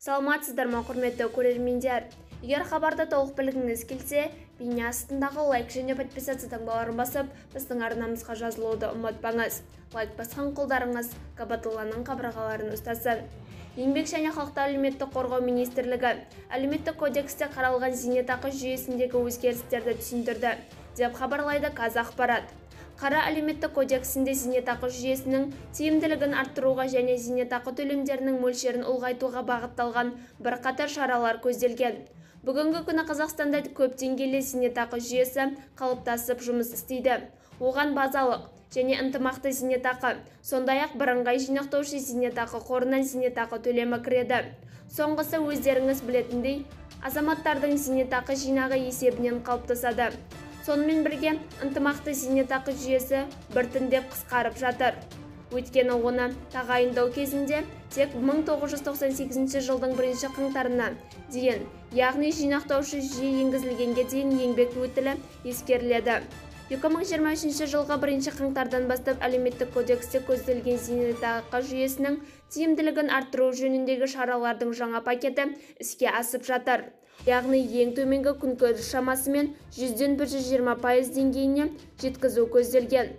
Саламатсыздар ма, құрметті көрермендер. Егер хабарды толық білгіңіз келсе, бейне астындағы лайк және подписация таңбаларын басып, біздің арнамызға жазылуды ұмытпаңыз. Лайк басқан қолдарыңыз Кабатулланың қабырғаларын ұстасын. Еңбек және халықты әлеуметтік қорғау министрлігі әлеуметтік кодексте қаралған зейнетақы жүйесіндегі өзгерістерді түсіндірді, деп хабарлайды Қазақпарат. Қара әлеуметтік кодексінде зейнетақы жүйесінің тиімділігін арттыруға және зейнетақы төлемдерінің мөлшерін ұлғайтуға бағытталған бірқатар шаралар көзделген. Бүгінгі күні Қазақстанда көп деңгейлі зейнетақы жүйесі қалыптасып жұмыс істейді. Оған базалық және ынтымақты зейнетақы, сондай-ақ бірыңғай жинақтаушы зейнетақы қорынан зейнетақы төлемі кіреді. Соңғысы өздеріңіз білетіндей, азаматтардың зейнетақы жинағы есебінен қалыптасады. Сонымен бірге, ынтымақты зейнетақы жүйесі біртіндеп қысқарып жатыр. Өйткені оны тағайындау кезінде тек 1998 жылдың 1 қаңтарына дейін, яғни жинақтаушы жүйе енгізілгенге дейін еңбек өтілі ескеріледі. 2023 жылғы 1 қаңтардан бастап әлеуметтік кодексте көзделген зейнетақы жүйесінің тиімділігін арттыру жөніндегі шаралардың жаңа пакеті іске асып жатыр. Яғни ең төменгі күнкөріс шамасымен 100-ден 120% деңгейіне жеткізу көзделген.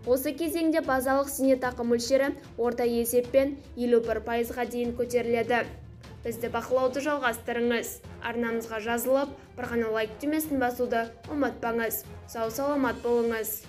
Осы кезеңде базалық зейнетақы мөлшері орта есеппен 51%-ға дейін көтеріледі. Бізді бақылауды жалғастырыңыз. Арнамызға жазылып, бір ғана лайк түймесін басуды ұмытпаңыз. Сау саламат болыңыз.